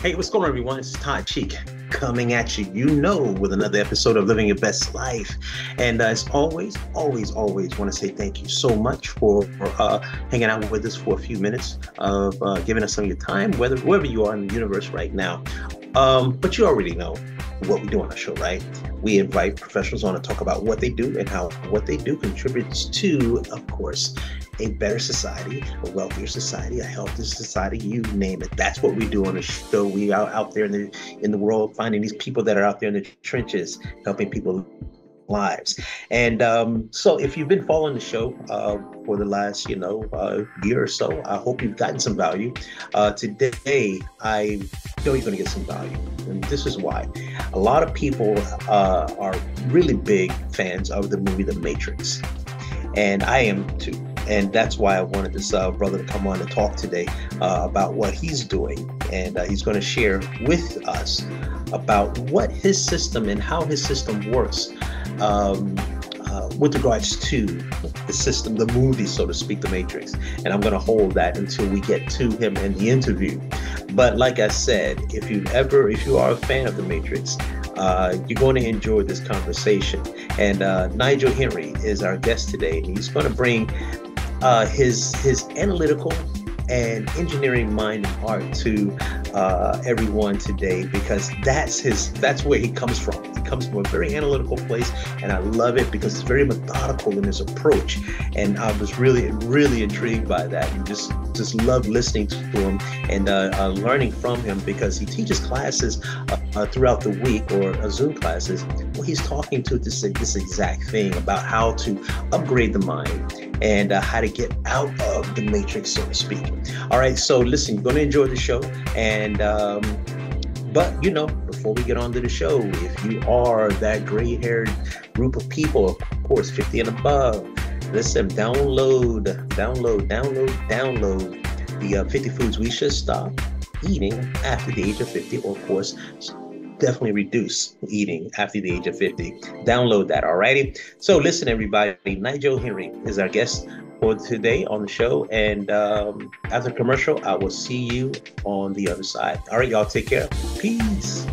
Hey, what's going on, everyone? It's Todd Cheek coming at you, with another episode of Living Your Best Life. And as always want to say thank you so much for hanging out with us for a few minutes of giving us some of your time, wherever you are in the universe right now. But you already know what we do on the show, right? We invite professionals on to talk about what they do and how what they do contributes to, of course, a better society, a wealthier society, a healthier society, you name it. That's what we do on the show. We are out there in the world finding these people that are out there in the trenches, helping people lives. And so if you've been following the show for the last, year or so, I hope you've gotten some value. Today, I know you're going to get some value. And this is why. A lot of people are really big fans of the movie The Matrix. And I am too. And that's why I wanted this brother to come on and talk today about what he's doing. And he's going to share with us about what his system and how his system works with regards to the system, the movie, so to speak, The Matrix. And I'm going to hold that until we get to him in the interview. But like I said, if you are a fan of The Matrix, you're going to enjoy this conversation. And Nigel Henry is our guest today. And he's going to bring his analytical and engineering mind and heart to everyone today, because that's where he comes from. He comes from a very analytical place, and I love it because it's very methodical in his approach. And I was really, really intrigued by that, and just love listening to him and learning from him, because he teaches classes throughout the week, or Zoom classes, where he's talking to this exact thing about how to upgrade the mind and how to get out of the matrix, so to speak. All right, so listen, you're going to enjoy the show. And but before we get on to the show, if you are that gray-haired group of people, of course, 50 and above, listen, download the 50 foods we should stop eating after the age of 50, or of course, definitely reduce eating after the age of 50. Download that, all righty? So listen, everybody, Nigel Henry is our guest for today on the show. And after commercial, I will see you on the other side. All right, y'all, take care. Peace.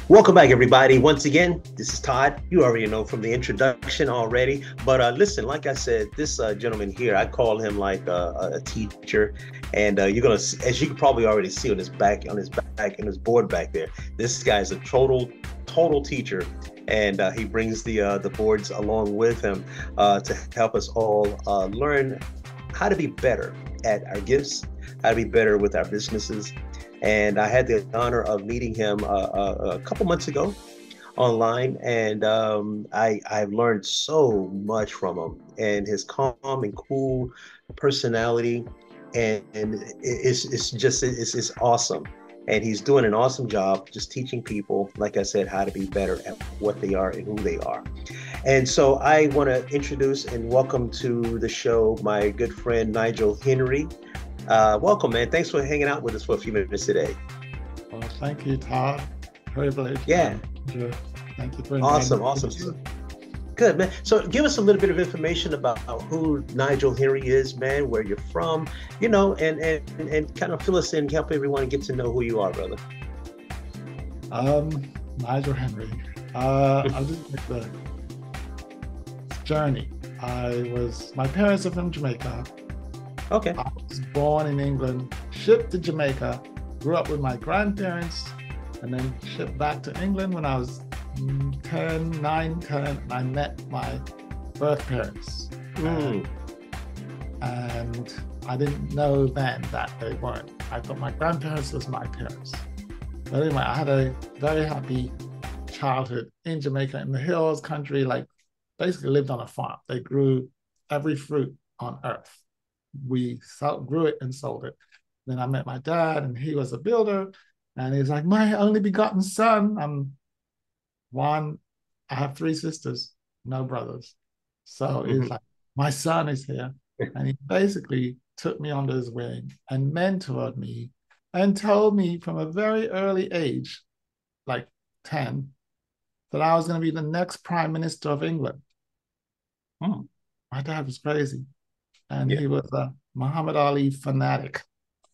Welcome back, everybody. Once again, this is Todd. You already know from the introduction already. But listen, like I said, this gentleman here, I call him like a teacher. And you're going to, as you can probably already see on his board back there, this guy is a total teacher. And he brings the boards along with him to help us all learn how to be better at our gifts, how to be better with our businesses. And I had the honor of meeting him a couple months ago online, and I've learned so much from him and his calm and cool personality, and it's awesome. And he's doing an awesome job just teaching people, like I said, how to be better at what they are and who they are. And so I want to introduce and welcome to the show my good friend Nigel Henry. Welcome, man. Thanks for hanging out with us for a few minutes today. Well, thank you, Todd. Privilege. Yeah. Thank you for awesome. Good, man. So give us a little bit of information about who Nigel Henry is, man, where you're from, and kind of fill us in, help everyone get to know who you are, brother. Nigel Henry. I'll just make the journey. My parents are from Jamaica. Okay. I was born in England, shipped to Jamaica, grew up with my grandparents, and then shipped back to England when I was 10, and I met my birth parents. And I didn't know then that they weren't. I thought my grandparents was my parents. But anyway, I had a very happy childhood in Jamaica, in the hills country, like basically lived on a farm. They grew every fruit on earth. We grew it and sold it. Then I met my dad, and he was a builder. And he's like, my only begotten son. I'm one, I have three sisters, no brothers. So he's Hmm. like, my son is here. And he basically took me under his wing and mentored me and told me from a very early age, like 10, that I was going to be the next prime minister of England. Hmm. My dad was crazy. And Yeah. he was a Muhammad Ali fanatic.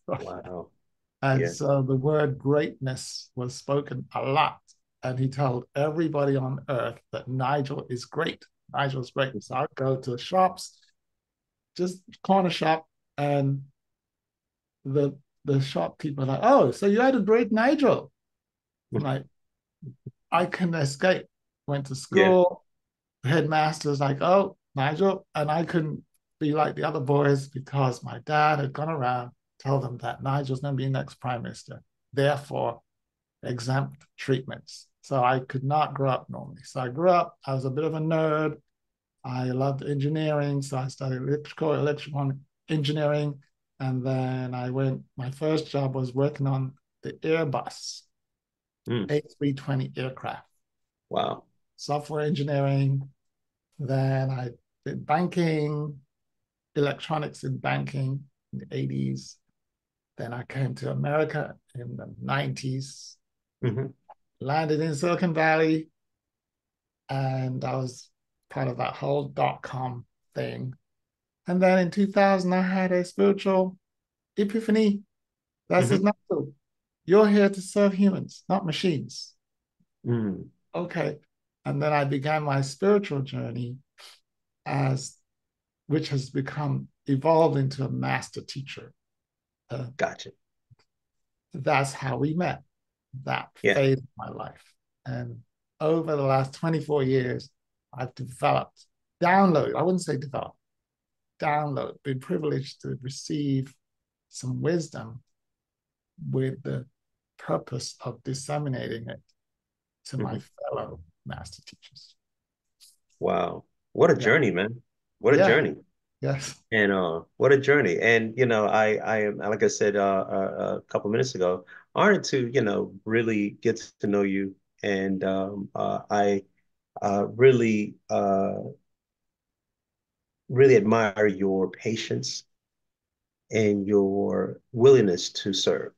Wow. And Yeah. so the word greatness was spoken a lot. And he told everybody on earth that Nigel is great. Nigel's great. So I'd go to shops, just corner shop, and the the shopkeeper like, oh, so you had a great Nigel. I'm like, I couldn't escape. Went to Yeah. school, the headmaster's like, oh, Nigel. And I couldn't be like the other boys because my dad had gone around, told them that Nigel's going to be next prime minister. Therefore, exempt treatments. So I could not grow up normally. So I grew up, I was a bit of a nerd. I loved engineering. So I studied electrical engineering. And then my first job was working on the Airbus Mm. A320 aircraft, Wow. software engineering. Then I did banking, electronics in banking in the 80s. Then I came to America in the 90s, Hmm. landed in Silicon Valley, and I was part of that whole .com thing. And then in 2000, I had a spiritual epiphany that says, Hmm. no, you're here to serve humans, not machines. Mm. Okay. And then I began my spiritual journey as which has become evolved into a master teacher. Uh, Gotcha. that's how we met, that Yeah. phase of my life. And over the last 24 years, I've developed, downloaded, I wouldn't say developed, download, been privileged to receive some wisdom with the purpose of disseminating it to my Hmm. fellow master teachers. Wow. What a Yeah. journey, man. What a Yeah. journey. Yes. And what a journey. And I am, like I said a couple minutes ago, honored to, really get to know you. And I really really admire your patience and your willingness to serve.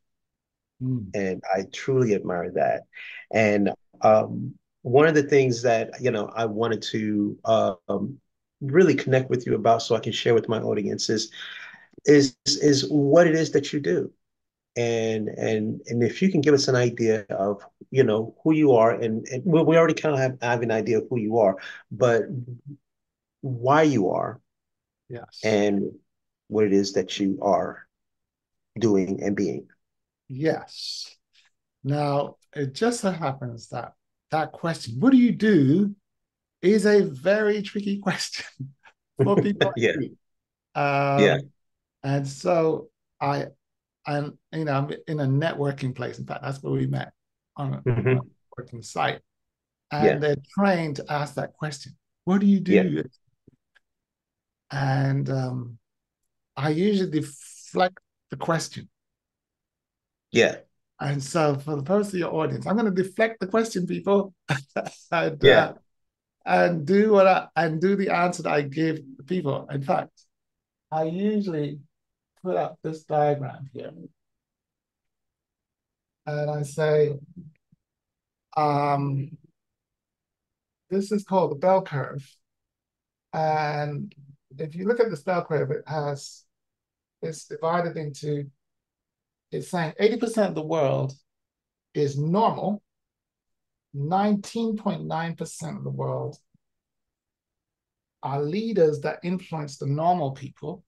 Mm. And I truly admire that. And one of the things that, I wanted to really connect with you about so I can share with my audience is what it is that you do. And if you can give us an idea of, who you are, and well, we already kind of have an idea of who you are, but why you are Yes. and what it is that you are doing and being. Yes. Now, it just so happens that that question, what do you do, is a very tricky question for people Yeah. like me. Yeah. And so I'm in a networking place. In fact, that's where we met on a Hmm. working site. Yeah. And they're trained to ask that question. What do you Yeah. do? And I usually deflect the question. Yeah. And so for the purpose of your audience, I'm going to deflect the question, people, and Yeah. and do the answer that I give the people. In fact, I usually put up this diagram here, and I say, um, this is called the bell curve. And if you look at this bell curve, it's divided into, it's saying 80% of the world is normal, 19.9% of the world are leaders that influence the normal people.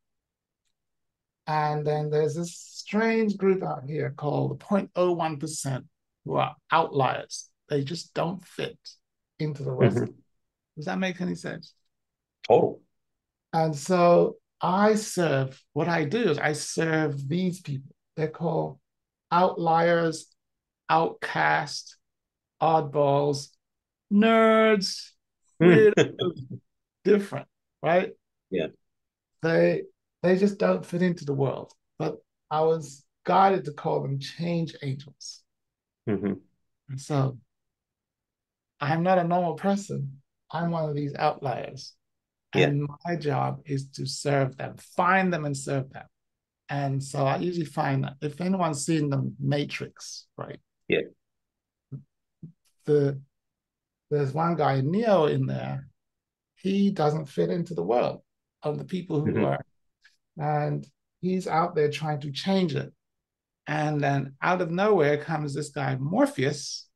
And then there's this strange group out here called the 0.01% who are outliers. They just don't fit into the rest. Hmm. Does that make any sense? Total. And so what I do is I serve these people. They're called outliers, outcasts, oddballs, nerds, weirdos, different, right? Yeah. They they just don't fit into the world. But I was guided to call them change agents. Hmm. And so I'm not a normal person. I'm one of these outliers. Yeah. And my job is to serve them, find them and serve them. And so I usually find that if anyone's seen the Matrix, right? Yeah. The there's one guy, Neo, in there. He doesn't fit into the world of the people who Hmm. are, and he's out there trying to change it. And then out of nowhere comes this guy, Morpheus,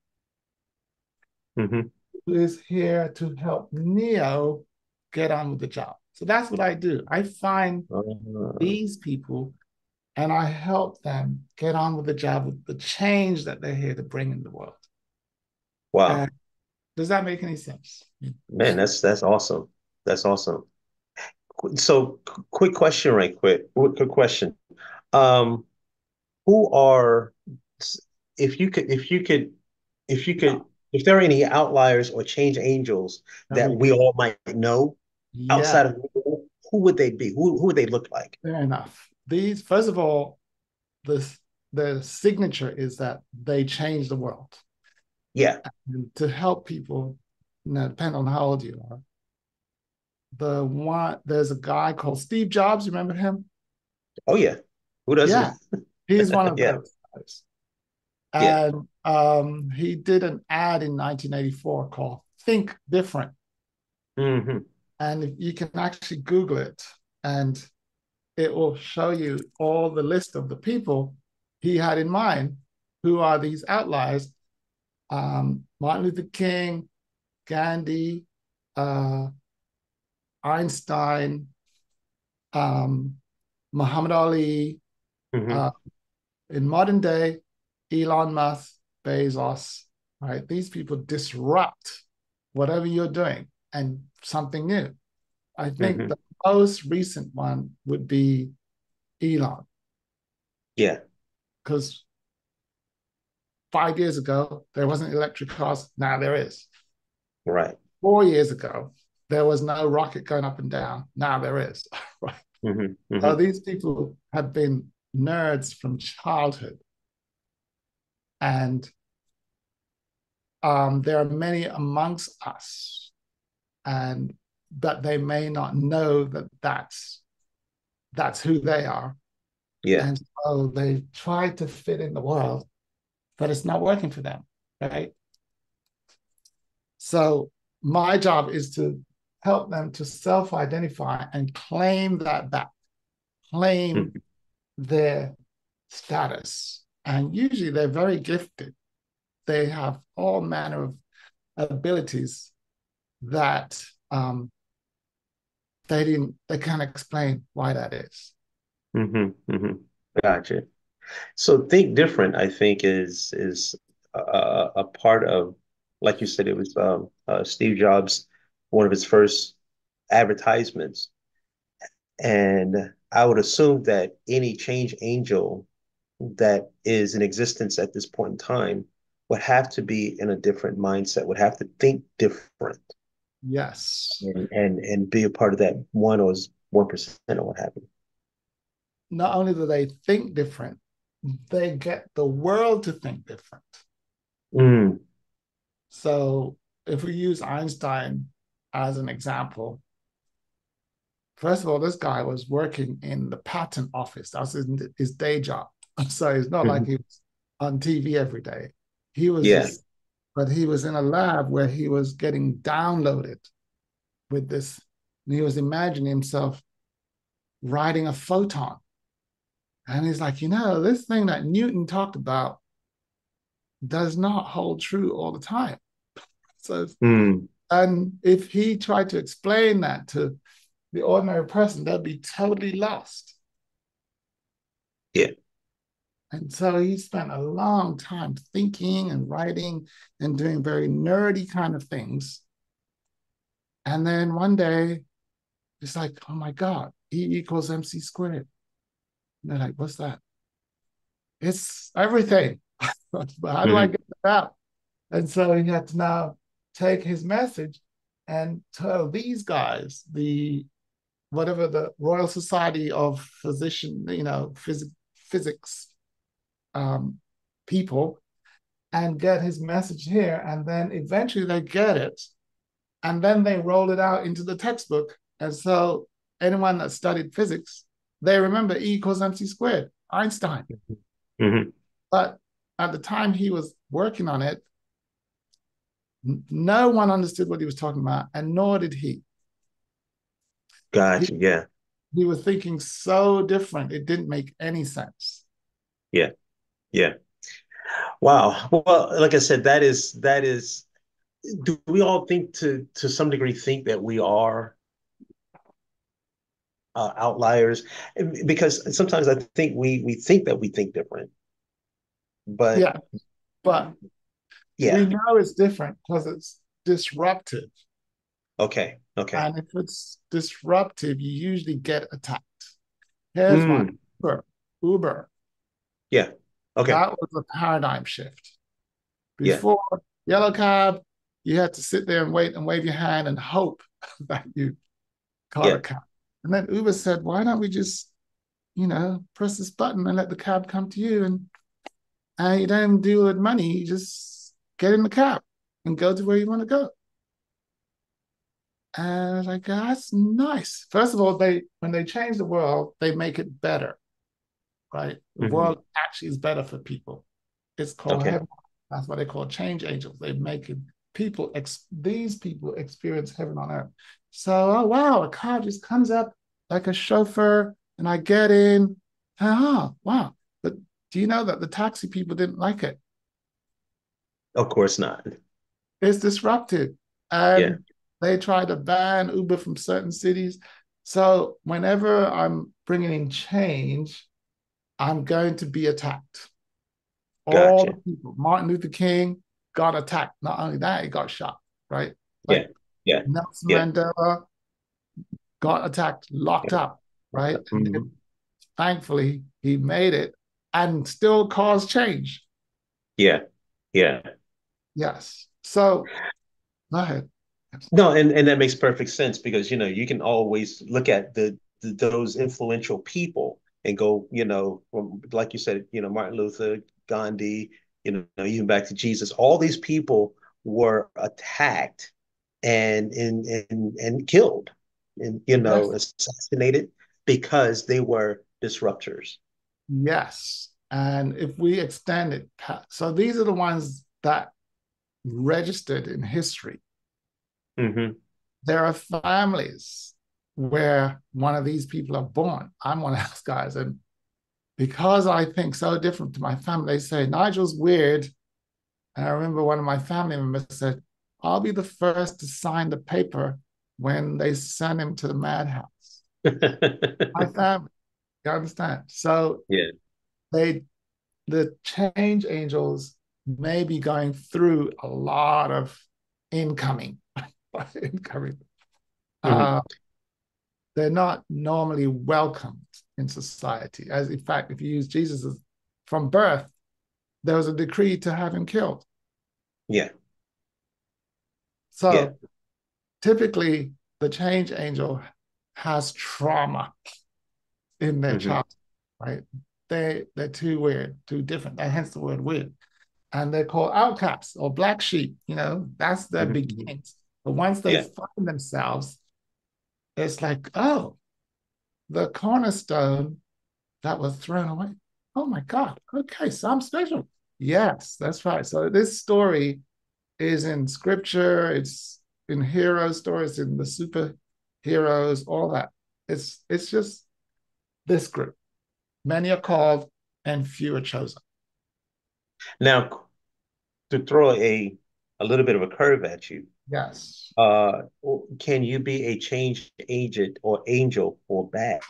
Hmm. who is here to help Neo get on with the job. So that's what I do. I find these people and I help them get on with the job with the change that they're here to bring in the world. Wow, And does that make any sense? man, that's awesome. That's awesome. So, quick question, right quick. Quick question. Um, who are, if you could, if you could, if you Yeah, could, if there are any outliers or change angels that very we good. all might know Yeah, outside of, who would they be? Who would they look like? fair enough. These, first of all, the the signature is that they change the world. Yeah. And to help people, depending on how old you are. There's a guy called Steve Jobs. You remember him? Oh yeah. Who Yeah, doesn't? he's one of Yeah. those guys. Yeah. And he did an ad in 1984 called "Think Different," Hmm. and you can actually Google it, and it will show you all the list of the people he had in mind, who are these outliers: Martin Luther King, Gandhi, uh, Einstein, um, Muhammad Ali. Hmm. Uh, in modern day, Elon Musk, Bezos, right? These people disrupt whatever you're doing and something new. I think Hmm. the most recent one would be Elon, Yeah. because 5 years ago, there wasn't electric cars. Now there is. Right. 4 years ago, there was no rocket going up and down. Now there is. Right. Hmm. So Hmm. these people have been nerds from childhood. And there are many amongst us, and that they may not know that that's who they are. Yeah. And so they try to fit in the world, but it's not working for them, right? So my job is to help them to self-identify and claim that back, claim Mhm. their status. And usually they're very gifted. They have all manner of abilities that they can't explain why that is. Hmm. Hmm. Gotcha. So think different, I think, is a part of, like you said, it was Steve Jobs, one of his first advertisements, and I would assume that any change angel that is in existence at this point in time would have to be in a different mindset, would have to think different, Yes. and be a part of that 1% or what have you. Not only do they think different, they get the world to think different. Mm, So if we use Einstein as an example, first of all, this guy was working in the patent office. That was his day job. So it's not like mhm. he was on TV every day. He was Yeah. just, but he was in a lab where he was getting downloaded with this. And he was imagining himself riding a photon. And he's like, this thing that Newton talked about does not hold true all the time. So, Mm, and if he tried to explain that to the ordinary person, they'd be totally lost. yeah. And so he spent a long time thinking and writing and doing very nerdy kind of things. And then one day, it's like, oh my God, E equals MC squared. And they're like, what's that? It's everything. But how do I Hmm. get that out? And so he had to now take his message and tell these guys, the whatever the Royal Society of Physician, physics um, people, and get his message here. And then eventually they get it. And then they roll it out into the textbook. And so anyone that studied physics, they remember E equals mc squared, Einstein. Hmm. But at the time he was working on it, no one understood what he was talking about, and nor did he. He, Gotcha. Yeah. he was thinking so different, it didn't make any sense. Yeah. Yeah. Wow. Well, like I said, that is. Do we all think to some degree think that we are outliers? Because sometimes I think we think that we think different, but Yeah, but we yeah. know it's different because it's disruptive. Okay. Okay. And if it's disruptive, you usually get attacked. Here's one. Mm, Uber. Uber. yeah. Okay. That was a paradigm shift. Yeah. Before yellow cab, you had to sit there and wait and wave your hand and hope that you caught a Yeah. cab. And then Uber said, why don't we just, press this button and let the cab come to you? And you don't even deal with money. You just get in the cab and go to where you want to go. And I was like, that's nice. First of all, when they change the world, they make it better, right? The Hmm. world actually is better for people. It's called Okay. heaven. That's what they call change angels. They make it these people experience heaven on earth. So, oh wow, a car just comes up like a chauffeur, and I get in. Oh wow! But do you know that the taxi people didn't like it? Of course not. It's disruptive, Yeah. and they try to ban Uber from certain cities. So whenever I'm bringing in change, I'm going to be attacked. All the Gotcha. people. Martin Luther King got attacked. Not only that, he got shot, right? Yeah. Like Yeah. Nelson Yeah. Mandela got attacked, locked Yeah. up, right? And then, Hmm. thankfully he made it and still caused change. Yeah. Yeah. Yes. So go ahead. No, and that makes perfect sense because you can always look at those influential people and go, like you said, Martin Luther, Gandhi, even back to Jesus. All these people were attacked and killed and Yes. assassinated because they were disruptors. Yes. And if we extend it, so these are the ones that registered in history. Hmm. There are families where one of these people are born. I'm one of those guys. And because I think so different to my family, they say, Nigel's weird. And I remember one of my family members said, I'll be the first to sign the paper when they send him to the madhouse. My family, you understand? So Yeah. they the change angels may be going through a lot of incoming, incoming. Hmm. Uh, they're not normally welcomed in society. As in fact, if you use Jesus as, from birth, there was a decree to have him killed. Yeah. Yeah. So typically, the change angel has trauma in their Hmm. child, right? They're too weird, too different. Hence the word weird. And they're called outcasts or black sheep. That's their Hmm. beginnings. But once they Yeah. find themselves, it's like, oh, the cornerstone that was thrown away. Oh my God. Okay, so I'm special. Yes, that's right. So this story is in scripture, it's in hero stories, in the superheroes, all that. It's just this group. Many are called and few are chosen. Now, to throw a little bit of a curve at you, Yes. uh, can you be a change agent or angel for bad,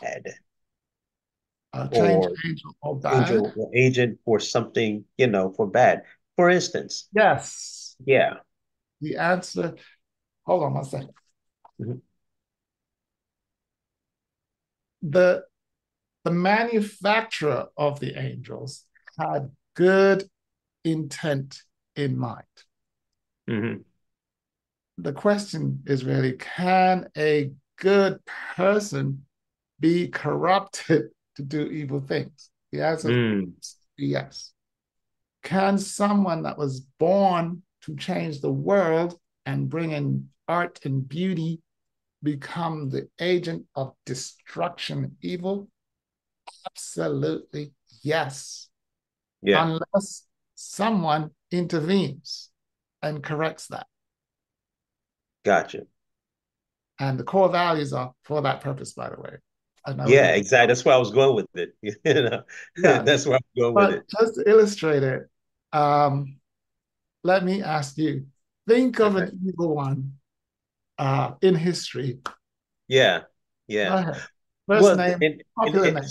Change or angel or bad? angel or agent for something, for bad? For instance, Yes. yeah. The answer, hold on one second. Mhm. The the manufacturer of the angels had good intent in mind. Mhm. The question is really, can a good person be corrupted to do evil things? The answer Mm. is yes. Can someone that was born to change the world and bring in art and beauty become the agent of destruction and evil? Absolutely yes. Yeah. Unless someone intervenes and corrects that. Gotcha. And the core values are for that purpose, by the way. I know Yeah, we, exactly. That's where I was going with it. You know, yes. that's where I'm going with But it. just to illustrate it, um, let me ask you, think of Okay. an evil one in history. Yeah. Go Yeah. ahead. First Well, name, and popular name.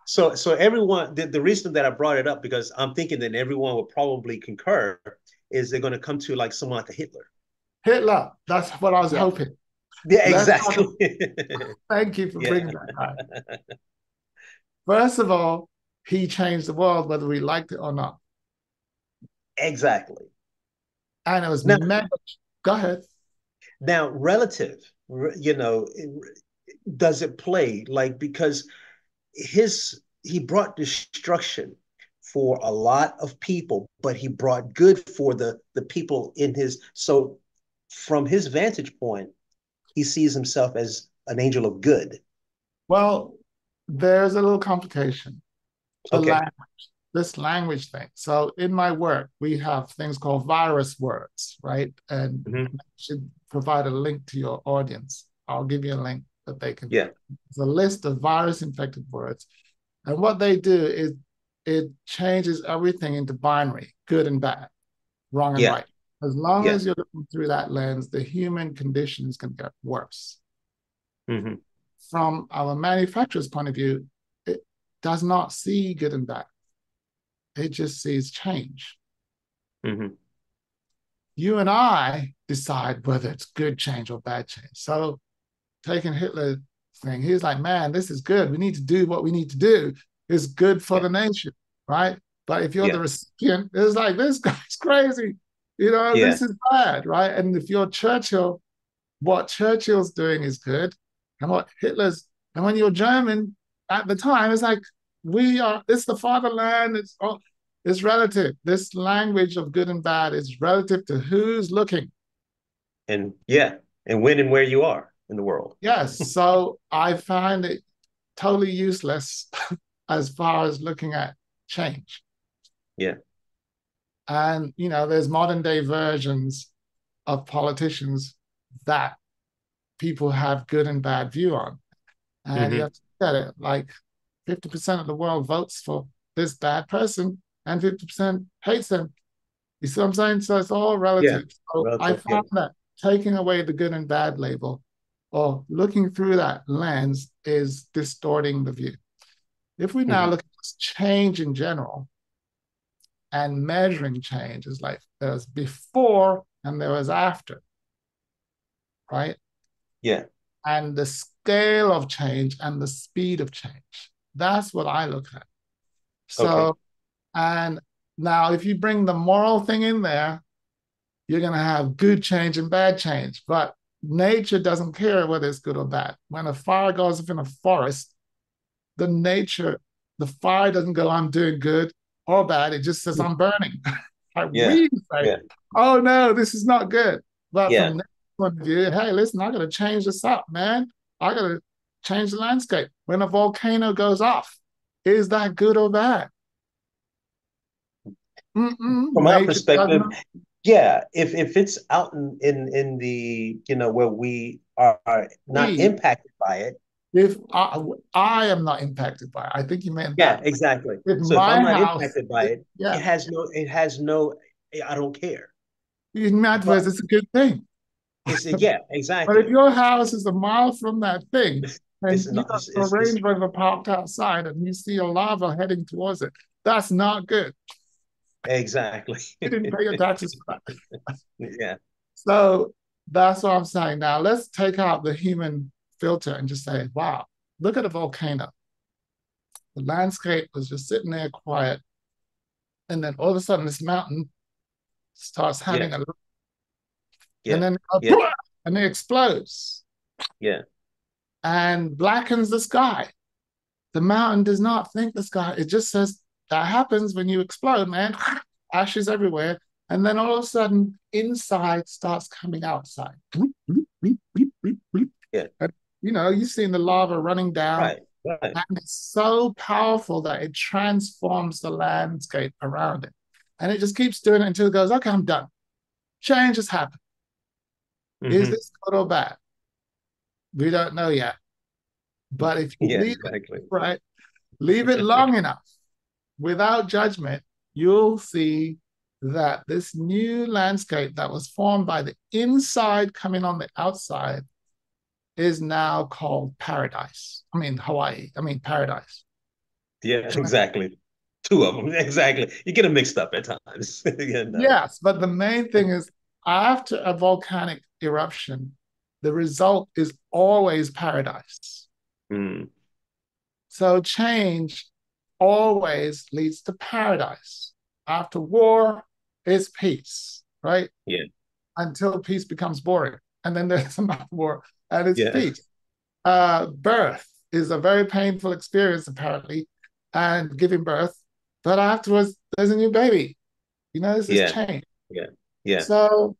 so everyone, the reason that I brought it up because I'm thinking that everyone would probably concur is they're going to come to like someone like a Hitler. Hitler. That's what I was Yeah. hoping. Yeah, Let's talk. exactly. Thank you for Yeah, bringing that guy. First of all, he changed the world, whether we liked it or not. exactly. And it was Now, mega. Go ahead. now, relative, you know, does it play like because he brought destruction for a lot of people, but he brought good for the people in his. So, from his vantage point, he sees himself as an angel of good. Well, there's a little complication. The Okay. language, this language thing. So in my work, we have things called virus words, right? And Hmm. I should provide a link to your audience. I'll give you a link that they can. Yeah. It's a list of virus infected words. And what they do is it changes everything into binary, good and bad, wrong and Yeah. right. As long Yeah. as you're looking through that lens, the human condition is going to get worse. Hmm. From our manufacturer's point of view, it does not see good and bad. It just sees change. Hmm. You and I decide whether it's good change or bad change. So taking Hitler thing, he's like, man, this is good. We need to do what we need to do. It's good for Yeah. the nation, right? But if you're the Yeah. recipient, it's like, this guy's crazy. Yeah. This is bad, right? And if you're Churchill, what Churchill's doing is good. And what Hitler's, and when you're German at the time, it's like, it's the fatherland, it's relative. This language of good and bad is relative to who's looking. And yeah. And when and where you are in the world. Yes, so I find it totally useless as far as looking at change. Yeah. And, there's modern day versions of politicians that people have good and bad view on. And you Hmm. have to look at it like 50% of the world votes for this bad person and 50% hates them. You see what I'm saying? So it's all Yeah. relative. So I Relative. Yeah. found that taking away the good and bad label or looking through that lens is distorting the view. If we now Hmm. look at change in general and measuring change, is like there's before and there was after, right? Yeah. And the scale of change and the speed of change. That's what I look at. Okay. So, and now if you bring the moral thing in there, you're going to have good change and bad change. But nature doesn't care whether it's good or bad. When a fire goes up in a forest, the fire doesn't go, I'm doing good or bad. It just says, I'm burning. Like Yeah. we say, Yeah. oh no, this is not good. But Yeah. from that point of view, hey, listen, I got to change this up, man. I got to change the landscape. When a volcano goes off, is that good or bad? From my Nature perspective, doesn't. yeah, if it's out in the where we are not We, impacted by it, if I am not impacted by it, I think you meant yeah, that. exactly. If So if I'm my not house, impacted by it, yeah, it has no I don't care. in But Madverse, it's a good thing. yeah, But if exactly. your house is a mile from that thing and It's you not got a it's Range Rover parked outside and you see a lava heading towards it, that's not good. exactly. You didn't pay your taxes for that. Yeah. So that's what I'm saying. Now let's take out the human filter and just say, wow, look at a volcano. The landscape was just sitting there quiet. And then all of a sudden this mountain starts Yeah. having a, and Yeah. then Yeah. and it explodes Yeah. and blackens the sky. The mountain does not think the sky. It just says that happens when you explode, man. ashes everywhere. And then all of a sudden, inside starts coming outside. Bloop, bloop, bloop, bloop, bloop, bloop. Yeah. And, you've seen the lava running down, Right. Right. and it's so powerful that it transforms the landscape around it. And it just keeps doing it until it goes, okay, I'm done. Change has happened. Is Hmm. this good or bad? We don't know yet. But if you Yeah, leave it, exactly. right, leave it long enough without judgment, you'll see that this new landscape that was formed by the inside coming on the outside is now called paradise. I mean, Hawaii. I mean, paradise. Yeah, exactly. Two of them. Exactly. You get them mixed up at times. Yes, but the main thing is after a volcanic eruption, the result is always paradise. Mm, So change always leads to paradise. After war is peace, right? yeah. Until peace becomes boring. And then there's another war and it's Yeah. peace. Birth is a very painful experience, apparently, and giving birth. But afterwards, there's a new baby. This is Yeah. change. Yeah. Yeah. So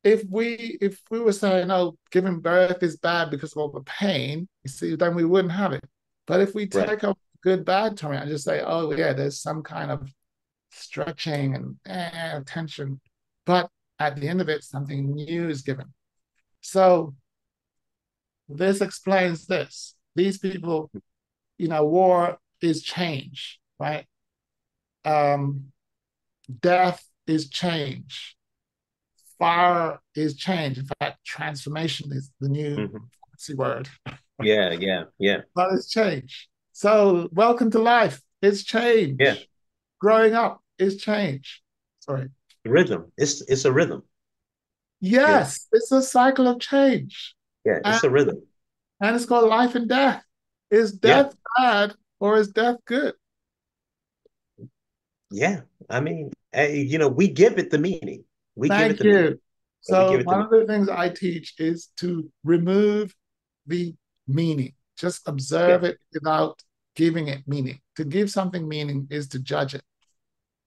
if we were saying, oh, giving birth is bad because of all the pain, you see, then we wouldn't have it. But if we Right. take a good bad term and just say, oh yeah, there's some kind of stretching and tension, but at the end of it, something new is given. So this explains this. These people, war is change, right? Um, Death is change. Fire is change. In fact, transformation is the new Hmm. fancy word, Yeah. Yeah. Yeah. but it's change. So, welcome to life. It's Yeah. change. Growing up is change. Sorry. Rhythm. It's a rhythm. Yeah. Yes, it's a cycle of change. Yeah. And, It's a rhythm. and it's called life and death. Is Yeah. death bad or is death good? Yeah. I mean, we give it the meaning. We give it Thank the meaning. you. We give So, it the one meaning. of the things I teach is to remove the meaning. Just Yeah. observe it without giving it meaning. To give something meaning is to judge it.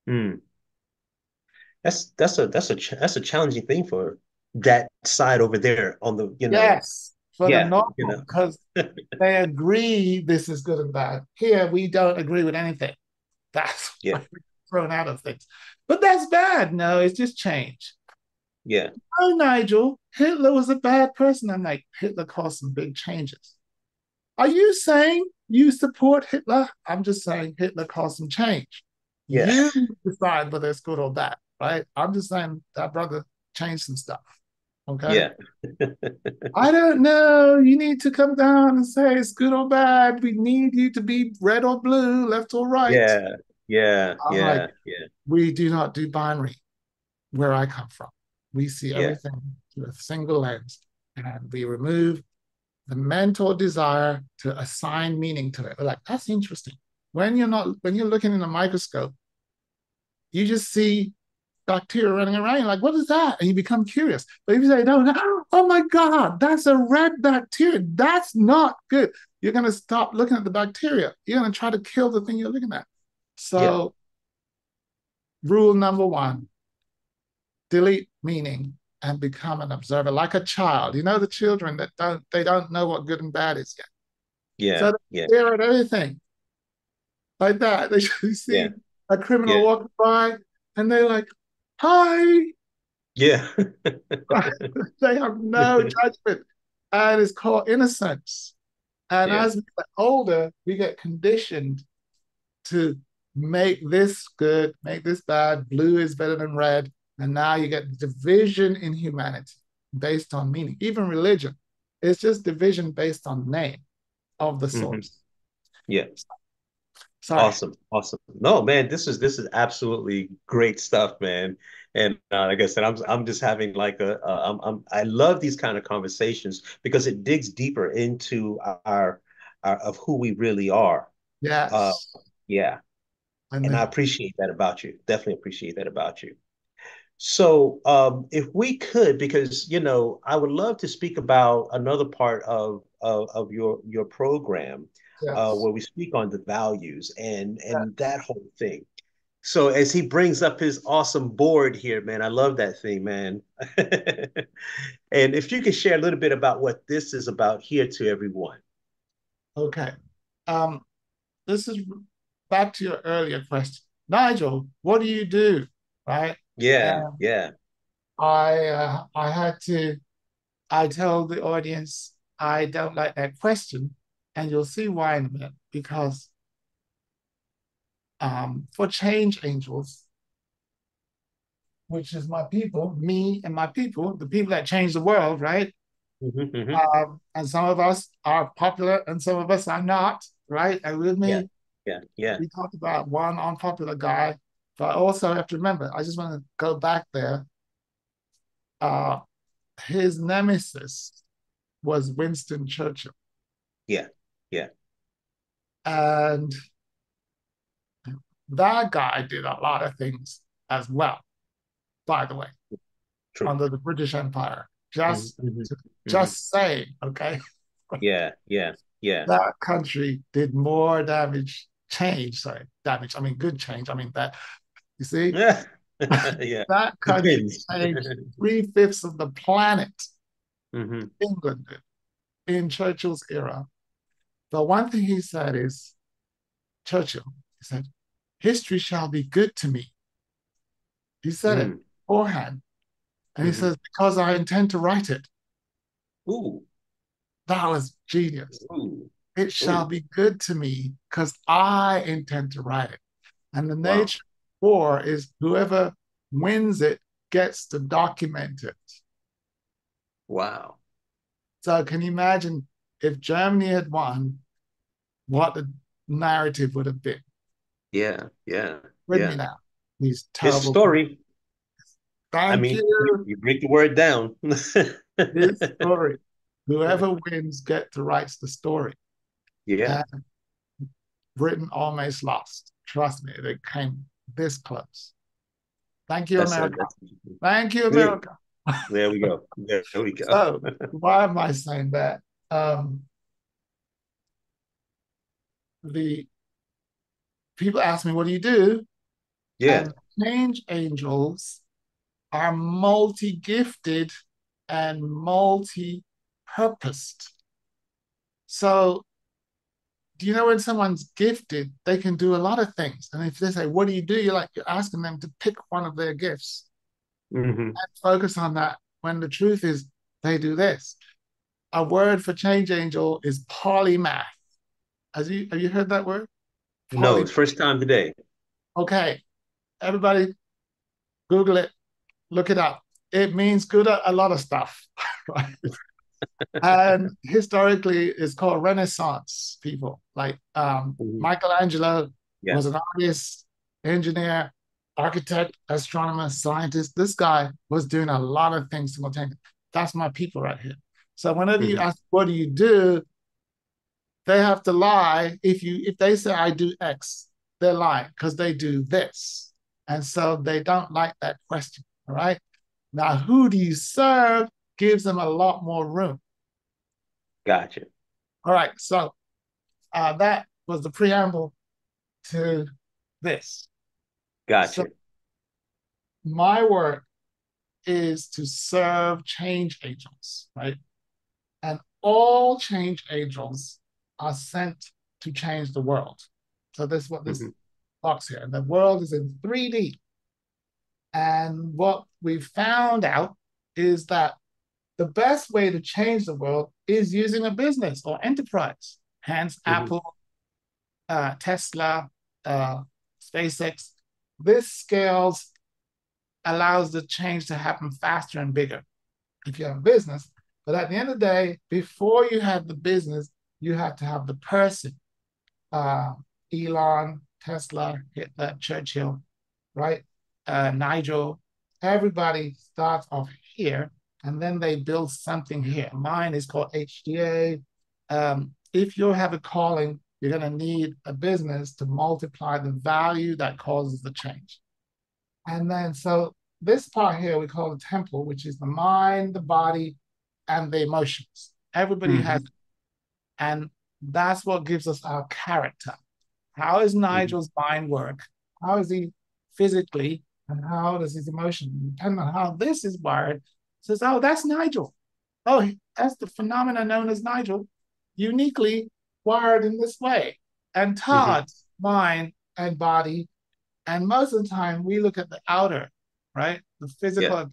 Mm. That's a challenging thing for that side over there on the, Yes, for the yeah, normal, because they agree this is good and bad. Here, we don't agree with anything. That's yeah, why we're thrown out of things. But that's bad. No, it's just change. yeah, Oh, Nigel, Hitler was a bad person. I'm like, Hitler caused some big changes. Are you saying you support Hitler? I'm just saying Hitler caused some change. yeah, You decide whether it's good or bad, right? I'm just saying that brother changed some stuff. Okay. yeah, I don't know. You need to come down and say it's good or bad. We need you to be red or blue, left or right. yeah, yeah, I'm like, yeah, yeah, we do not do binary where I come from. We see yeah, everything through a single lens and we remove the mental desire to assign meaning to it. We're like, that's interesting. When you're looking in a microscope, you just see bacteria running around. You're like, what is that? And you become curious. But if you say, no, no, oh my God, that's a red bacteria. That's not good. You're going to stop looking at the bacteria. You're going to try to kill the thing you're looking at. yeah, So, rule number one, delete meaning and become an observer like a child. The children that don't know what good and bad is yet. yeah, So yeah, they stare at everything like that. They yeah, see a criminal yeah, walking by and they're like, hi. yeah, They have no judgment. And it's called innocence. And yeah, as we get older, we get conditioned to make this good, make this bad. Blue is better than red. And now you get division in humanity based on meaning. Even religion, it's just division based on name of the hmm, source. yeah. Sorry. Awesome, awesome. No, man, this is absolutely great stuff, man. And like I said, I'm just having like I love these kind of conversations because it digs deeper into our of who we really are. Uh, Yes. yeah, And and I then, appreciate that about you. Definitely appreciate that about you. So, if we could, because I would love to speak about another part of your program, yes. where we speak on the values and that whole thing. So as he brings up his awesome board here, man, I love that thing, man. And if you could share a little bit about what this is about here to everyone. Okay. Um, this is back to your earlier question. Nigel, what do you do? Right? Yeah, And yeah. I had to I told the audience I don't like that question, and you'll see why in a minute. Because for change angels, which is my people, me and my people, the people that change the world, right? Hmm, hmm. And some of us are popular and some of us are not, right? And with Yeah, me, yeah, yeah. we talked about one unpopular guy, but also have to remember, I just want to go back there. Uh, his nemesis was Winston Churchill. Yeah, yeah. And that guy did a lot of things as well, by the way, True. under the British Empire. Hmm, hmm. Just saying, okay? Yeah, yeah, yeah. That country did more damage, change, sorry, damage, I mean good change. I mean that, you see, Yeah. Yeah. that country Depends. changed three-fifths of the planet, Hmm. England did, in Churchill's era. The one thing he said is, Churchill, he said, history shall be good to me. He said it Mm. beforehand. And he Hmm. says, because I intend to write it. Ooh, That was genius. ooh, It shall ooh. be good to me because I intend to write it. And the Wow. nature of war is whoever wins it gets to document it. Wow. So can you imagine if Germany had won, what the narrative would have been? Yeah, yeah, With me yeah. now, these It's a terrible people. story. I Thank mean, you. you break the word down. This story. Whoever wins gets to write the story. Yeah, And Britain almost lost. Trust me, they came this close. Thank you, America. that's Thank you, yeah. America. There we go. There we go. So, why am I saying that? The people ask me, what do you do? Yeah. And change angels are multi gifted and multi purposed. So, do you know when someone's gifted, they can do a lot of things. And if they say, what do you do? You're asking them to pick one of their gifts Hmm. and focus on that. When the truth is, they do this. A word for change angel is polymath. Have you heard that word? No, Polymath. it's first time today. Okay, everybody, Google it, look it up. It means good at a lot of stuff, right? And historically, it's called Renaissance people. Like Mhm. Michelangelo Yeah. was an artist, engineer, architect, astronomer, scientist. This guy was doing a lot of things simultaneously. That's my people right here. So whenever you Hmm. ask, what do you do? They have to lie. If they say I do X, they're lying because they do this. And so they don't like that question. All right. Now, who do you serve gives them a lot more room. Gotcha. All right. So that was the preamble to this. So Gotcha. my work is to serve change agents, right? And all change agents are sent to change the world. So this is what this Hmm. box here. The world is in 3D. And what we found out is that the best way to change the world is using a business or enterprise. Hence, Hmm. Apple, Tesla, SpaceX. This scales allows the change to happen faster and bigger if you have a business. But at the end of the day, before you have the business, you have to have the person. Uh, Elon, Tesla, Hitler, Churchill, right? Nigel, everybody starts off here and then they build something here. Mine is called HDA. If you have a calling, you're going to need a business to multiply the value that causes the change. And then, so this part here we call the temple, which is the mind, the body, and the emotions. Everybody has, Hmm. and that's what gives us our character. How is Hmm. Nigel's mind work? How is he? physically and how does his emotion, depending on how this is wired, says, oh, that's Nigel. Oh, that's the phenomenon known as Nigel, uniquely wired in this way. And Hmm. Todd's mind and body, and most of the time we look at the outer, right? The Yeah. physical,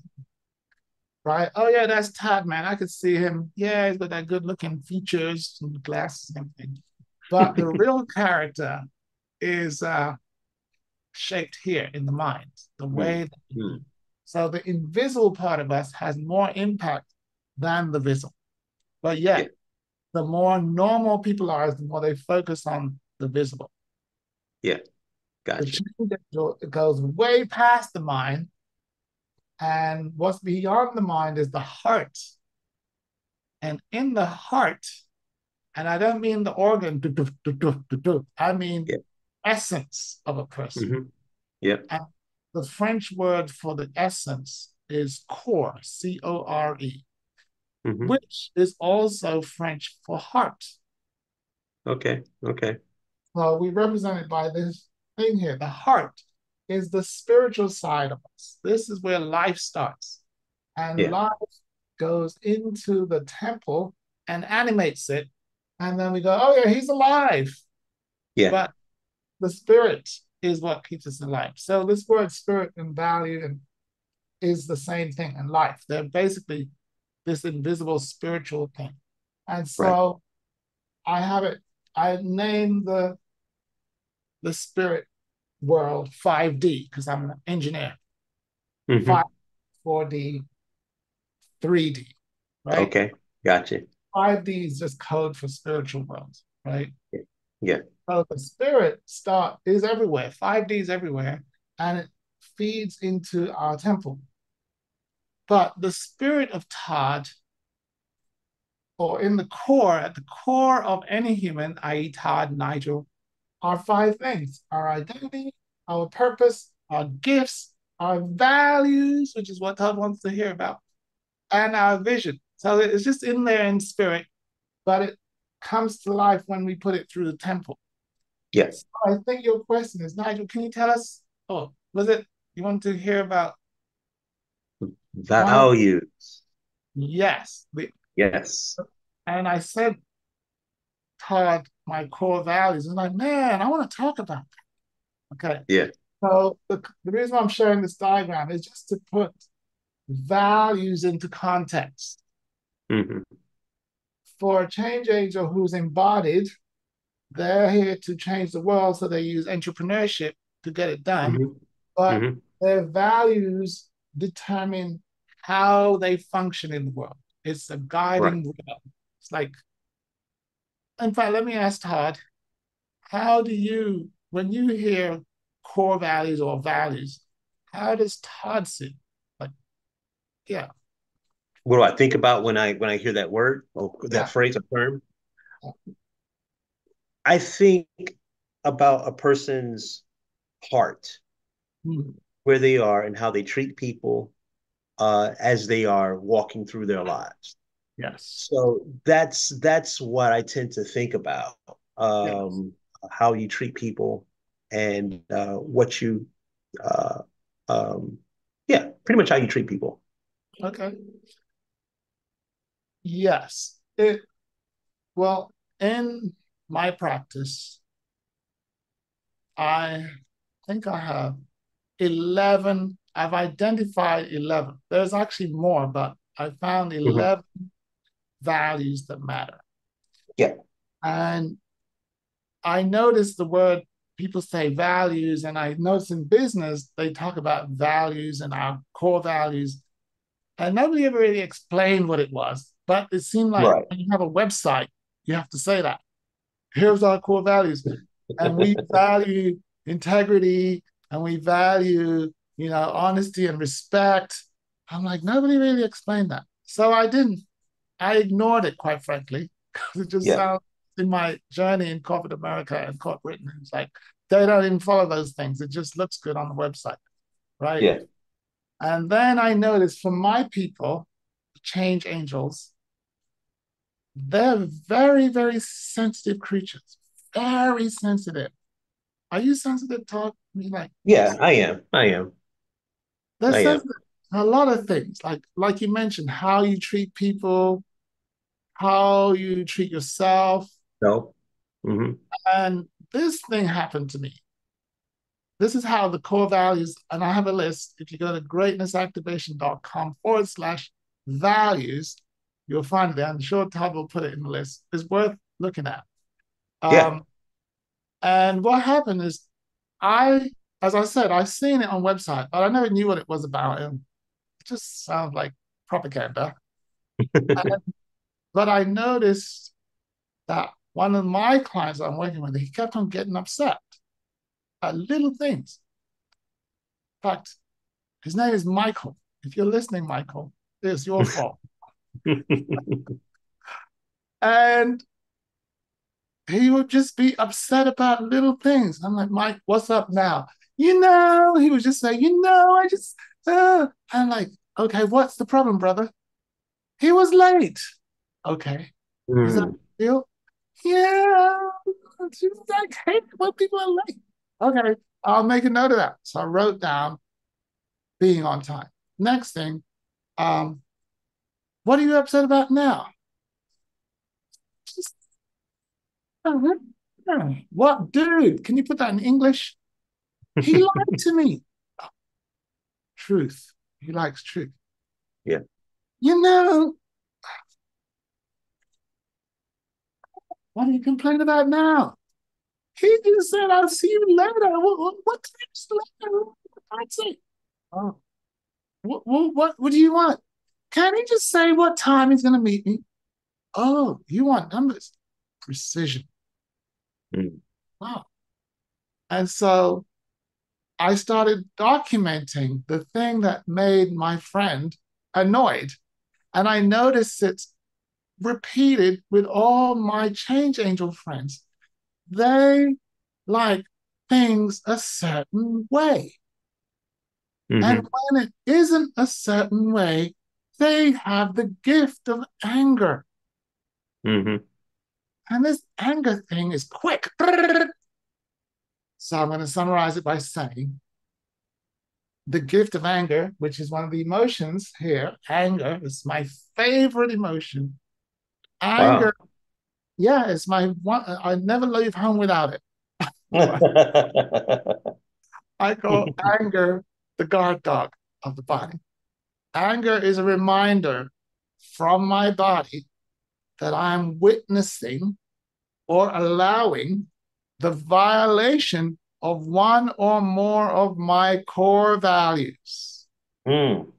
right? Oh yeah, that's Todd, man. I could see him. Yeah, he's got that good looking features and glasses and everything. But the real character is shaped here in the mind, the Mm. way that we Mm. do. So the invisible part of us has more impact than the visible. But Yeah. yet, the more normal people are, the more they focus on the visible. Yeah. The Gotcha. change that goes way past the mind, and what's beyond the mind is the heart. And in the heart, and I don't mean the organ, I mean Yeah. essence of a person. Hmm. Yeah. And the French word for the essence is core, C-O-R-E, Hmm. which is also French for heart. Okay. Okay. So we represent it by this thing here. The heart is the spiritual side of us. This is where life starts. And Yeah. life goes into the temple and animates it. And then we go, oh, yeah, he's alive. Yeah. But the spirit is what keeps us alive. So this word spirit and value and is the same thing in life. They're basically this invisible spiritual thing. And Right. so I have it, I named the spirit world 5D because I'm an engineer. Hmm. 5, 4D, 3D, right? Okay. Gotcha. 5D is just code for spiritual world, right? Yeah. Yeah. So the spirit start is everywhere. 5D is everywhere, and it feeds into our temple. But the spirit of Todd, or in the core, at the core of any human, i.e., Todd, Nigel, are five things: our identity, our purpose, our gifts, our values, which is what Todd wants to hear about, and our vision. So it's just in there in spirit, but it comes to life when we put it through the temple. Yeah. So I think your question is, Nigel, can you tell us? Oh, was it you want to hear about one of Values. yes. Yes. And I said, Todd, my core values. And like, man, I want to talk about that. Okay. Yeah. So the reason I'm showing this diagram is just to put values into context. Hmm. For a change agent who's embodied, they're here to change the world, so they use entrepreneurship to get it done. Hmm. But Hmm. their values determine how they function in the world. It's a Right. guiding wheel. It's like, in fact, let me ask Todd, how do you, when you hear core values or values, how does Todd see? Like, yeah, What do I think about when I hear that word or that yeah, phrase or term? I think about a person's heart, mm, where they are and how they treat people as they are walking through their lives. yes, So that's what I tend to think about. yes. How you treat people and what you uh, um, yeah, pretty much how you treat people. Okay. Yes. Well, in my practice, I think I have 11. I've identified 11. There's actually more, but I found Mhm. 11 values that matter. Yeah. And I noticed the word people say values, and I noticed in business they talk about values and our core values. And nobody ever really explained what it was. But it seemed like Right. when you have a website, you have to say that. Here's our core values. And we value integrity and we value, honesty and respect. I'm like, nobody really explained that. So I didn't. I ignored it, quite frankly, because it just Yeah. sounds in my journey in corporate America and corporate Britain. It's like they don't even follow those things. It just looks good on the website, right? Yeah. And then I noticed for my people, change angels, they're very, very sensitive creatures, very sensitive. Are you sensitive, Todd? mean, like, Yeah, I am. I am. I there's am. a lot of things, like you mentioned, how you treat people, how you treat yourself. So, hmm And this thing happened to me. This is how the core values, and I have a list. If you go to greatnessactivation.com/values, you'll find it there. I'm sure Todd will put it in the list. It's worth looking at. yeah. Um, and what happened is as I said, I've seen it on website, but I never knew what it was about. And it just sounds like propaganda. But I noticed that one of my clients I'm working with, he kept on getting upset at little things. In fact, his name is Michael. If you're listening, Michael, it's your fault. And he would just be upset about little things. I'm like, Mike, what's up now? He would just say, I just, I'm like, okay, what's the problem, brother? He was late. Okay. Is that a Mm. deal? Yeah. I hate when people are late. Okay. I'll make a note of that. So I wrote down being on time. Next thing, um, what are you upset about now? Just, what, dude? Can you put that in English? He lied to me. Truth. He likes truth. Yeah. You know, what are you complaining about now? He just said, I'll see you later. What time's later? I'd say, oh, what do you want? Can he just say what time he's going to meet me? Oh, you want numbers? Precision. Mm. Wow. And so I started documenting the thing that made my friend annoyed. And I noticed it repeated with all my change angel friends. They like things a certain way. And hmm when it isn't a certain way, they have the gift of anger. hmm And this anger thing is quick. So I'm going to summarize it by saying the gift of anger, which is one of the emotions here, anger is my favorite emotion. Anger, Wow. yeah, it's my one. I never leave home without it. I call anger the guard dog of the body. Anger is a reminder from my body that I'm witnessing or allowing the violation of one or more of my core values. Mm.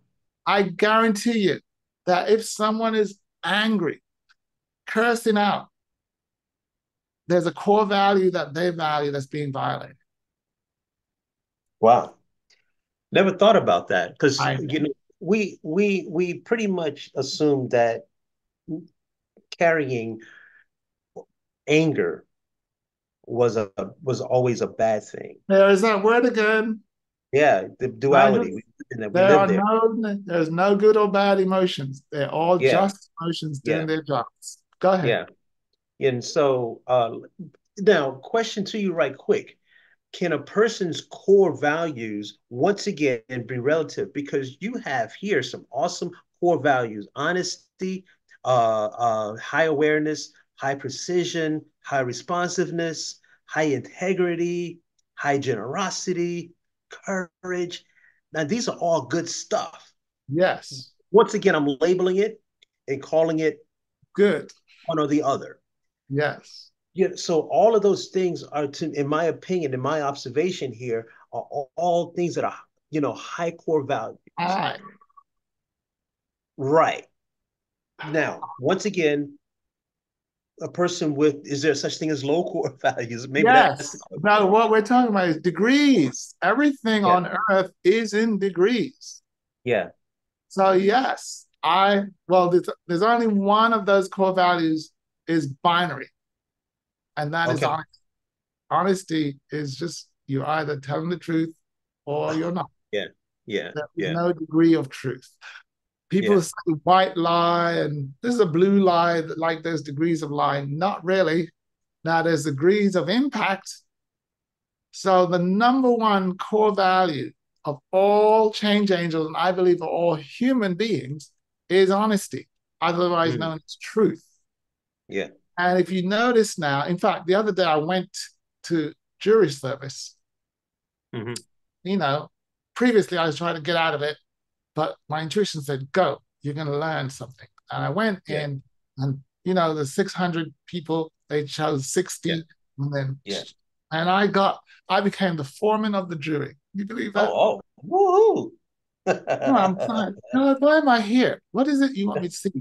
I guarantee you that if someone is angry, cursing out, there's a core value that they value that's being violated. Wow. Never thought about that because I we pretty much assume that carrying anger was always a bad thing. There is that word again. Yeah, the Nigel, duality. We live there. there's no good or bad emotions. They're all Yeah, just emotions doing yeah, their jobs. Go ahead. yeah. And so now question to you right quick. Can a person's core values once again be relative? Because you have here some awesome core values: honesty, high awareness, high precision, high responsiveness, high integrity, high generosity, courage. Now these are all good stuff. Yes. Once again, I'm labeling it and calling it Good. one or the other. Yes. Yeah, so all of those things are, in my opinion, in my observation here, are all things that are, high core values. I. Right. Now, once again, a person with, is there such thing as low core values? Maybe that's the Yes. question. Now, what we're talking about is degrees. Everything Yeah. on earth is in degrees. Yeah. So, yes, there's only one of those core values is binary, and that is Okay. honesty. Honesty is just you're either telling the truth or you're not. Yeah. Yeah. There is Yeah. no degree of truth. People Yeah. say white lie and this is a blue lie, like there's degrees of lying. Not really. Now, there's degrees of impact. So the number one core value of all change angels, and I believe of all human beings, is honesty, otherwise Mm. known as truth. Yeah. And if you notice now, in fact, the other day I went to jury service. Hmm. You know, previously I was trying to get out of it, but my intuition said, go, you're going to learn something. And I went Yeah. in, and, the 600 people, they chose Yeah. 60. And then, Yeah. I became the foreman of the jury. You believe that? Oh, oh, No, I'm woohoo. fine. God, why am I here? What is it you want me to see?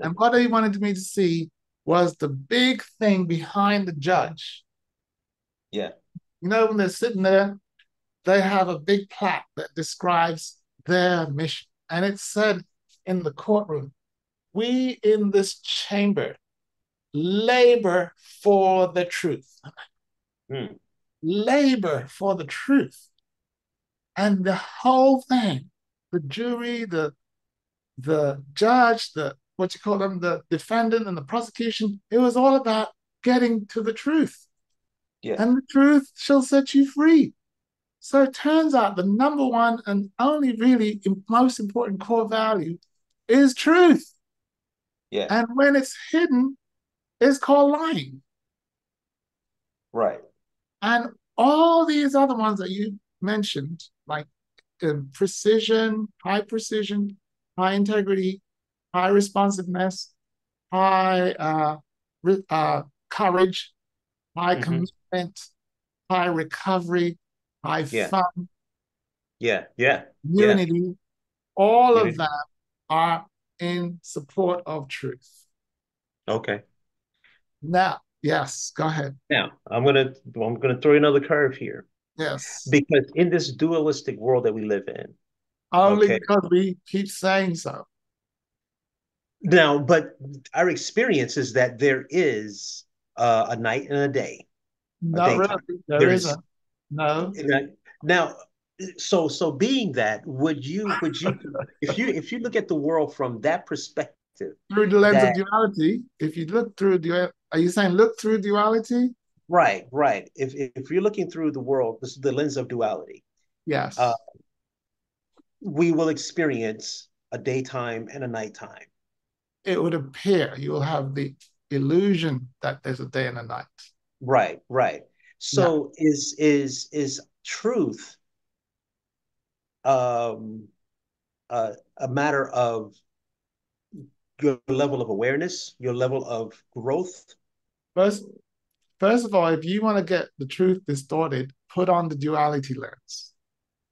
And what they wanted me to see was the big thing behind the judge. Yeah. When they're sitting there, they have a big plaque that describes their mission. And it said in the courtroom, we in this chamber labor for the truth. Mm. Labor for the truth. And the whole thing, the jury, the judge, the what you call them, the defendant and the prosecution, it was all about getting to the truth. Yeah. And the truth shall set you free. So it turns out the number one and only really most important core value is truth. Yeah. And when it's hidden, it's called lying. Right. And all these other ones that you mentioned, like precision, high integrity, high responsiveness, high courage, high Hmm. commitment, high recovery, high Yeah. fun, Yeah. Yeah. Yeah. unity, all of Unity. them are in support of truth. Okay. Now, yes, go ahead. Now I'm gonna throw you another curve here Yes, because in this dualistic world that we live in, only okay. because we keep saying so. Now, but our experience is that there is a night and a day, a Not daytime. really. There There is isn't. No. now. So being that, would you if you look at the world from that perspective, Through the lens of that duality, if you look through duality, are you saying look through duality? right. If you're looking through the world, this is the lens of duality, uh, Yes. we will experience a daytime and a nighttime. It would appear you will have the illusion that there's a day and a night. Right. Yeah. So is truth um, a matter of your level of awareness, your level of growth? First, first of all, if you want to get the truth distorted, put on the duality lens.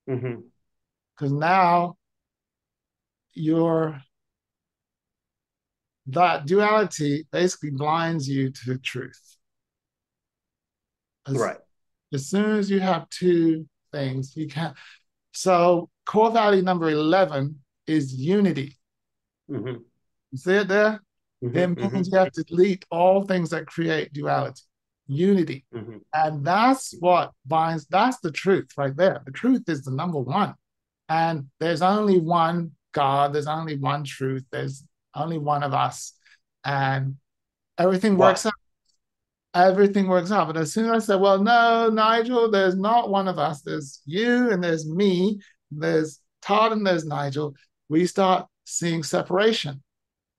Hmm. Because now you're that duality basically blinds you to the truth. As, Right. as soon as you have two things, you can't. So core value number 11 is unity. Hmm. You see it there? It means Hmm. you have to delete all things that create duality, unity. Hmm. And that's what binds, that's the truth right there. The truth is the number one. And there's only one God, there's only one truth, there's only one of us. And everything Why? works out. Everything works out. But as soon as I said, well, no, Nigel, there's not one of us. There's you and there's me, there's Todd and there's Nigel. We start seeing separation.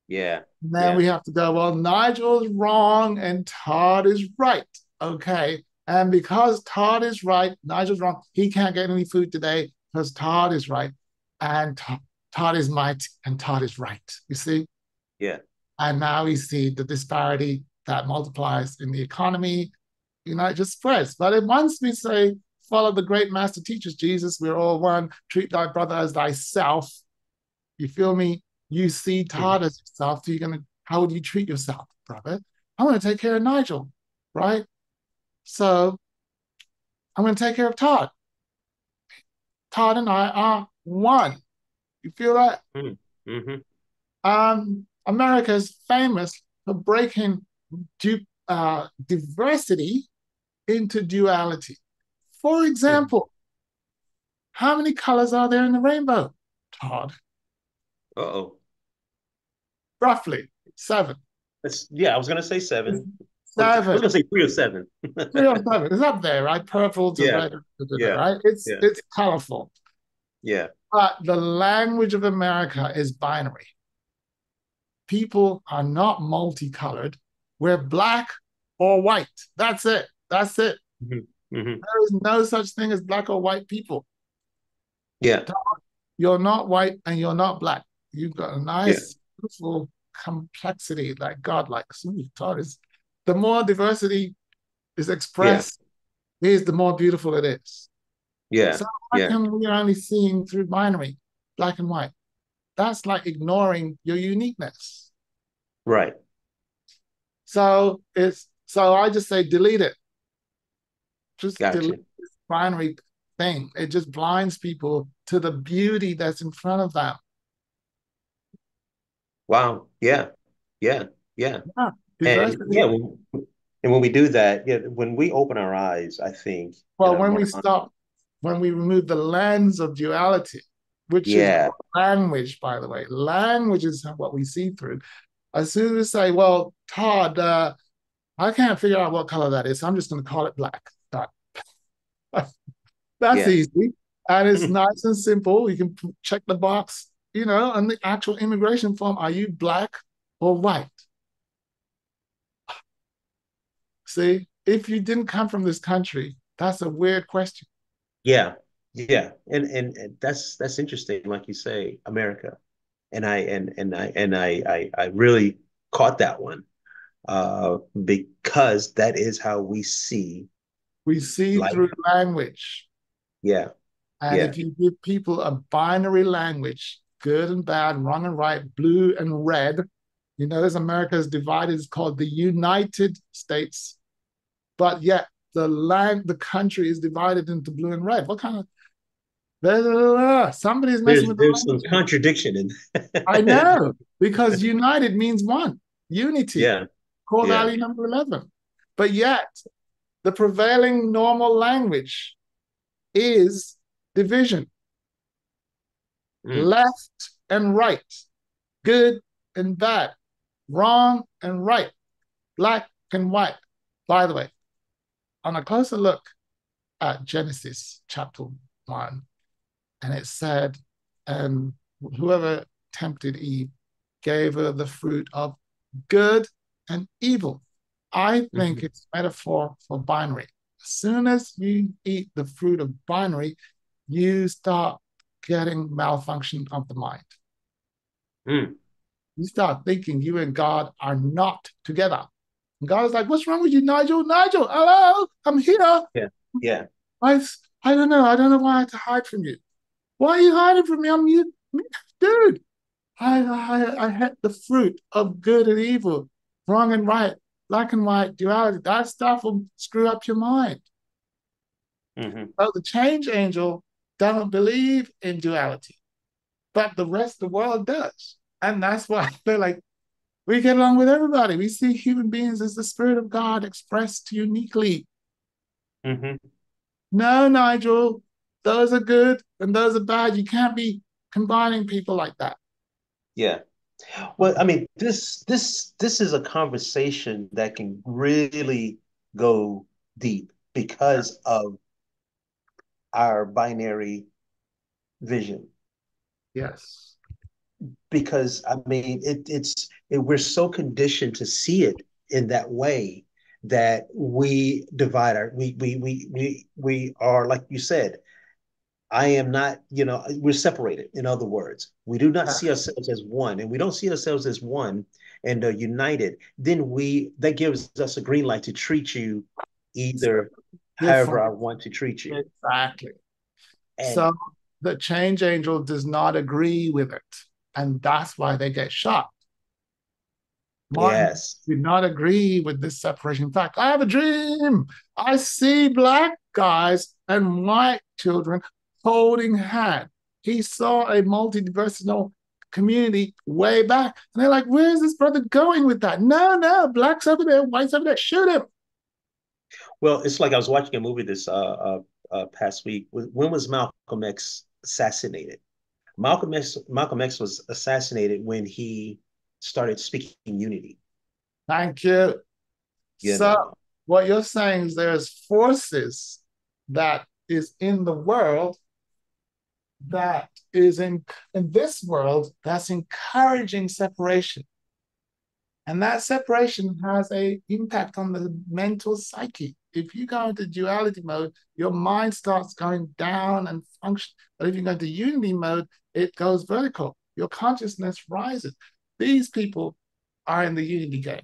Yeah. And then Yeah. we have to go, well, Nigel's wrong and Todd is right. Okay. And because Todd is right, Nigel's wrong. He can't get any food today because Todd is right. And Todd is might and Todd is right. You see? Yeah. And now we see the disparity that multiplies in the economy. It just spreads. But once we say, follow the great master teachers, Jesus, we're all one, treat thy brother as thyself. You feel me? You see Mhm. Todd as yourself. So how would you treat yourself, brother? I'm going to take care of Nigel, right? So I'm going to take care of Todd. Todd and I are one. You feel that? Mhm. Mhm. America is famous for breaking diversity into duality. For Mhm. example, how many colors are there in the rainbow, Todd? Uh-oh. Roughly seven. Yeah, I was gonna say seven. seven. was gonna say 3 or 7. 307. It's up there, right? Purple to Yeah, red, yeah, right? yeah, It's colorful. yeah, But the language of America is binary. People are not multicolored. We're black or white. That's it. That's it. hmm hmm There is no such thing as black or white people. yeah, You're not white and you're not black. You've got a yeah, nice, beautiful complexity like God likes. Todd is the more diversity is yeah, expressed, is the more beautiful it is. yeah, So how yeah. come we're only seeing through binary, black and white? That's like ignoring your uniqueness. Right. So I just say delete it. Just delete Gotcha. this binary thing. It just blinds people to the beauty that's in front of them. Wow. Yeah. Yeah. Yeah. Yeah, And diversity. yeah, and when we do that, yeah, when we open our eyes, I think in Well, our when we mind, stop, when we remove the lens of duality, which is yeah, language, by the way, language is what we see through. As soon as we say, well, Todd, I can't figure out what color that is, so I'm just going to call it black. That's yeah, easy. And it's mhm, nice and simple. You can check the box, on the actual immigration form. Are you black or white? See, if you didn't come from this country, that's a weird question. yeah, yeah. And that's interesting, like you say, America. And I really caught that one because that is how we see We see through life. language. Yeah, And yeah. if you give people a binary language, good and bad, wrong and right, blue and red, as America is divided, it's called the United States. But yet the country is divided into blue and red. What kind of somebody's messing with the There's some language here. contradiction in I know, because united means one, unity, yeah, core yeah. value number 11. But yet the prevailing normal language is division, Mm, left and right, good and bad, wrong and right, black and white. By the way, on a closer look at Genesis chapter 1, and it said, and whoever tempted Eve gave her the fruit of good and evil. I think mhm, it's metaphor for binary. As soon as you eat the fruit of binary, you start getting malfunction of the mind. mm, You start thinking you and God are not together. And God is like, what's wrong with you, Nigel? Nigel, hello, I'm here. yeah, yeah. I, I don't know. I don't know why I had to hide from you. Why are you hiding from me? I'm you, dude. I had the fruit of good and evil, wrong and right, black and white, duality. That stuff will screw up your mind. Hmm. So the change angel doesn't believe in duality, but the rest of the world does. And that's why they're like, we get along with everybody. We see human beings as the spirit of God expressed uniquely. Hmm. No, Nigel, those are good and those are bad. You can't be combining people like that. Yeah. Well, I mean, this is a conversation that can really go deep because of our binary vision. Yes. Because I mean, we're so conditioned to see it in that way that we divide our we are, like you said, I am not, we're separated. In other words, we do not see Yes. ourselves as one, and we don't see ourselves as one and united. Then that gives us a green light to treat you So either however different. I want to treat you. Exactly. And So the change angel does not agree with it. And that's why they get shot. Martin yes, did not agree with this separation. In fact, I have a dream. I see black guys and white children holding hands. He saw a multi-diversity community way back. And they're like, where's this brother going with that? No, no, black's over there, white's over there, shoot him. well, it's like I was watching a movie this past week. When was Malcolm X assassinated? Malcolm X was assassinated when he started speaking unity. Thank you. You So know. what you're saying is there's forces that is in the world that is in this world that's encouraging separation. And that separation has a impact on the mental psyche. If you go into duality mode, your mind starts going down and function. But if you go into unity mode, it goes vertical. Your consciousness rises. These people are in the unity game,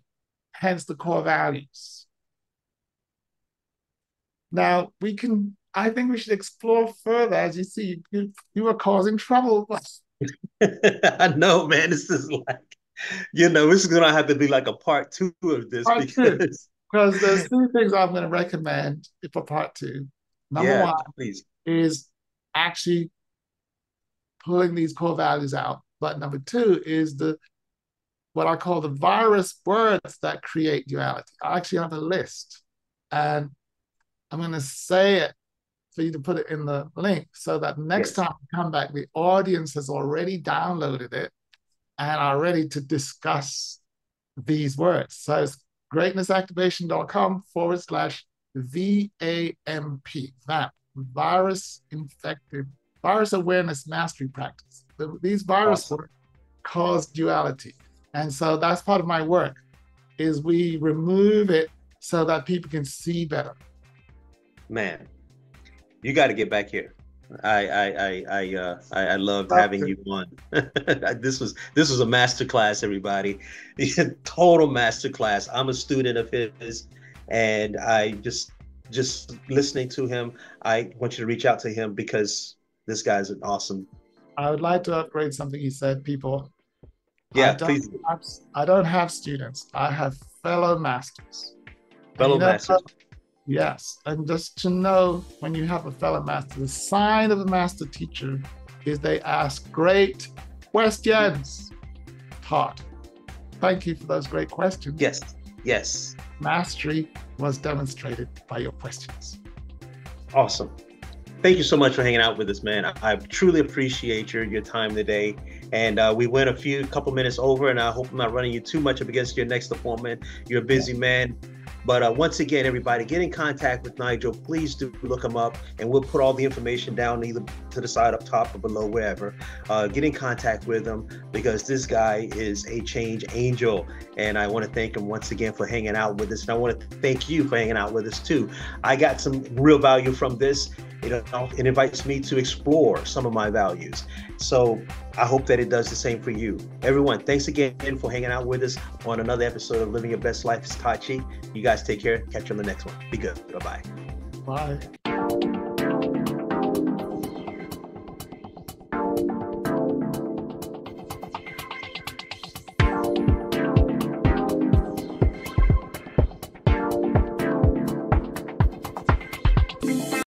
hence the core values. Now I think we should explore further. As you see, you are causing trouble. I know, man. This is like, this is gonna have to be like a part two of this Part two, because because there's three things I'm going to recommend for part two. Number yeah, one please. is actually pulling these core values out. But number two is the what I call the virus words that create duality. I actually have a list, and I'm going to say it for you to put it in the link so that next Yes. time we come back, the audience has already downloaded it and are ready to discuss these words. So it's greatnessactivation.com/VAMP, VAMP, virus infected, virus awareness mastery practice. These virus Awesome. words cause duality. And so that's part of my work is we remove it so that people can see better. Man, you got to get back here. I loved having you on. This was a master class, everybody. Total master class. I'm a student of his, and I just listening to him. I want you to reach out to him because this guy's an awesome. I would like to upgrade something you said, people. I Yeah, don't please, I don't have students. I have fellow masters. And fellow masters. yes, and just to know when you have a fellow master, the sign of a master teacher is they ask great questions. Todd, thank you for those great questions. Yes, yes. Mastery was demonstrated by your questions. Awesome. Thank you so much for hanging out with us, man. I truly appreciate your time today. And we went a couple minutes over, and I hope I'm not running you too much up against your next appointment. You're a busy man. But once again, everybody, get in contact with Nigel. Please do look him up, and we'll put all the information down either to the side up top or below, wherever. Get in contact with him because this guy is a change angel. And I want to thank him once again for hanging out with us. And I want to thank you for hanging out with us too. I got some real value from this. It invites me to explore some of my values. So I hope that it does the same for you. Everyone, thanks again for hanging out with us on another episode of Living Your Best Life. It's Todd. You guys take care. Catch you on the next one. Be good. Bye-bye. Bye.